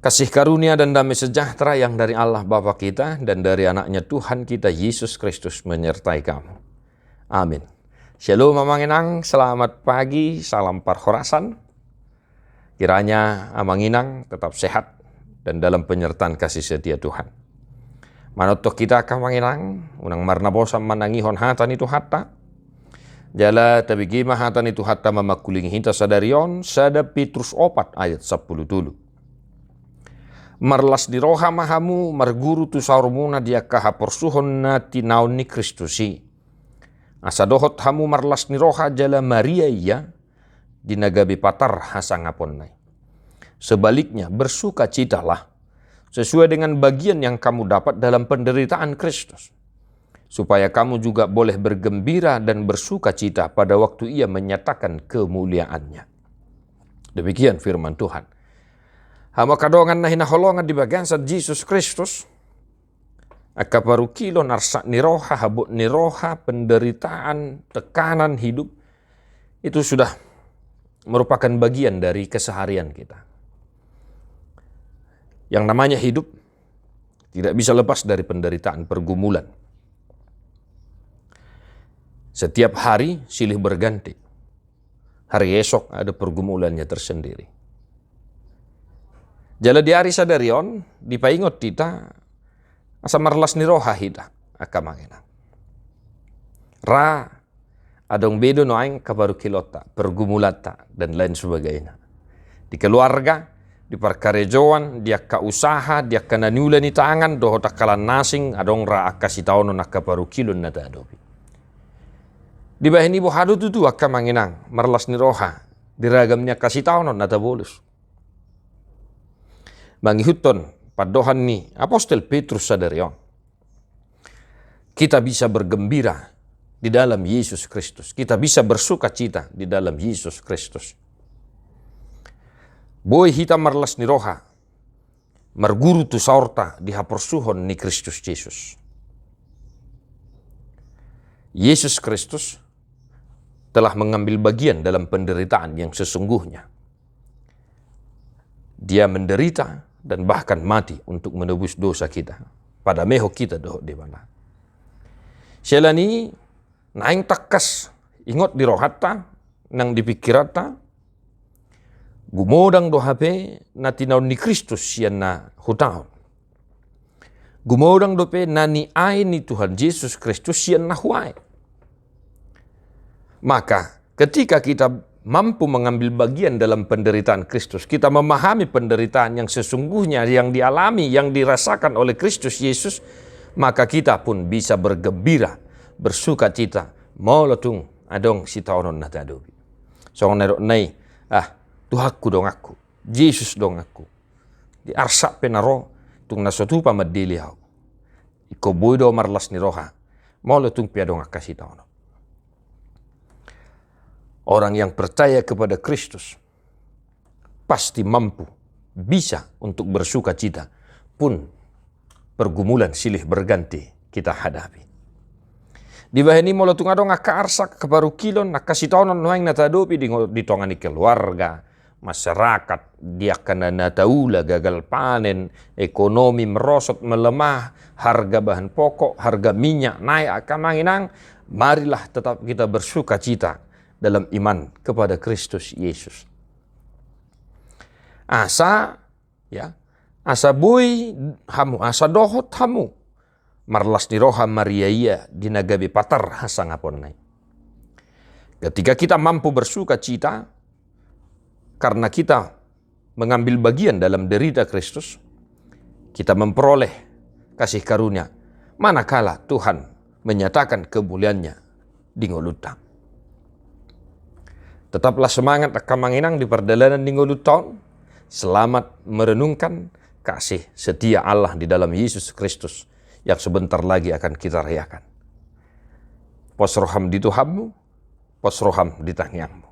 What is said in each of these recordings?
Kasih karunia dan damai sejahtera yang dari Allah Bapa kita dan dari anaknya Tuhan kita Yesus Kristus menyertai kamu. Amin. Shalom Amang Inang, selamat pagi, salam parhorasan. Kiranya Amang Inang tetap sehat dan dalam penyertaan kasih setia Tuhan. Manotok kita Amang Inang, unang marnabosam manangihon hatan itu hatta. Jala tabigima hatan itu hatta mamakuling hinta sadarion, sada Petrus 4 ayat 10 dulu. Marlas di roha mahamu marguru tu saurmuna dia kahaporsuhon na tinaon ni Kristusi. Asa dohot hamu marlas ni roha jala Maria iya dinagabi patar hasangapon nai. Sebaliknya bersuka citalah sesuai dengan bagian yang kamu dapat dalam penderitaan Kristus. Supaya kamu juga boleh bergembira dan bersuka cita pada waktu ia menyatakan kemuliaannya. Demikian firman Tuhan. Hama kadongan na hinaholongan di bagian sa Jesus Kristus. Akaparukilo narsa niroha, habut niroha, penderitaan, tekanan hidup. Itu sudah merupakan bagian dari keseharian kita. Yang namanya hidup tidak bisa lepas dari penderitaan, pergumulan. Setiap hari silih berganti. Hari esok ada pergumulannya tersendiri. Jala di hari sadarion, dipaingot kita, asa marlas ni roha hita, akamangina. Ra, adong bedo noaing kabaru kilota, pergumulata, dan lain sebagainya. Di keluarga, di perkarejoan, dia ka usaha, dia ka naniulan ni tangan, doho takalan nasing, adong ra akasitaono nakabaru kilon na tadobi. Di bahin ibu hadu tutu akamanginang, marlas ni roha, diragamnya kasitaono na tabolus. Mangihuton padohan ni Apostel Petrus sadarion. Kita bisa bergembira di dalam Yesus Kristus. Kita bisa bersuka cita di dalam Yesus Kristus. Boy hita marlas ni roha. Marguru tu saorta di haporsuhon ni Kristus Yesus. Yesus Kristus telah mengambil bagian dalam penderitaan yang sesungguhnya. Dia menderita dan bahkan mati untuk menebus dosa kita. Pada meho kita doh di mana. Selani naing takas ingot di rohata nang dipikirata gumodang dohape na tinaw ni Kristus siyan na hutaon. Gumodang dope na ni ay ni Tuhan Yesus Kristus siyan na huay. Maka ketika kita mampu mengambil bagian dalam penderitaan Kristus, kita memahami penderitaan yang sesungguhnya yang dialami, yang dirasakan oleh Kristus Yesus, maka kita pun bisa bergembira, bersuka cita, molotung adong sitaonon na tadobi. So nero nay, Tuhaku dong aku, Yesus dong aku. Di arsa penaro tung nasotupa madilihaw. Iko boydo marlas ni roha, molotung piadong akasitaonon. Orang yang percaya kepada Kristus pasti mampu, bisa untuk bersuka cita pun pergumulan silih berganti kita hadapi. Di bahini molotung adong akaarsak kebaru kilon nakasitaonon noang natadopi di tongani keluarga, masyarakat, dia kena nataula gagal panen, ekonomi merosot melemah, harga bahan pokok, harga minyak naik akamanginang, marilah tetap kita bersuka cita dalam iman kepada Kristus Yesus. Asa boy hamu, asa dohot hamu, marlas ni roha Maria iya dinagabi patar hasangapon nai. Ketika kita mampu bersuka cita karena kita mengambil bagian dalam derita Kristus, kita memperoleh kasih karunia manakala Tuhan menyatakan kemuliaannya di ngolutang. Tetaplah semangat akamanginang di perjalanan di ngolutang. Selamat merenungkan kasih setia Allah di dalam Yesus Kristus yang sebentar lagi akan kita rayakan. Posroham di Tuhanmu, posroham di tangiangmu.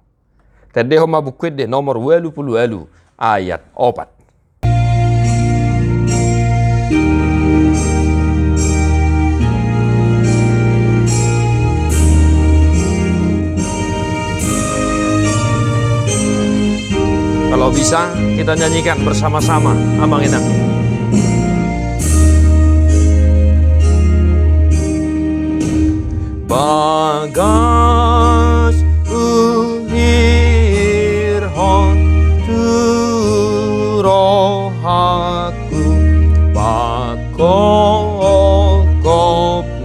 Tedeho mabukwede nomor 80 ayat 4. Kalau bisa kita nyanyikan bersama-sama Amang Ina. Bagas uhir hon turohaku bakokop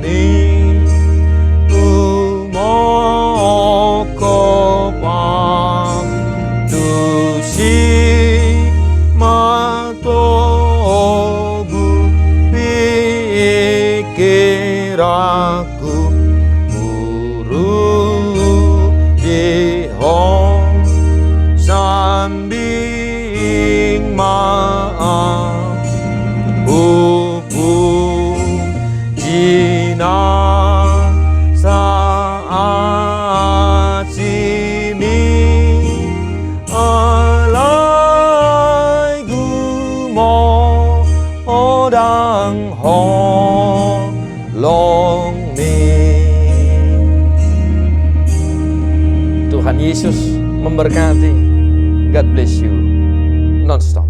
ni umokopam tusi matobu pikiraku sambing maaf hubung jina saat simi alai gumo odang ho long mi. Tuhan Yesus memberkati. God bless you non-stop.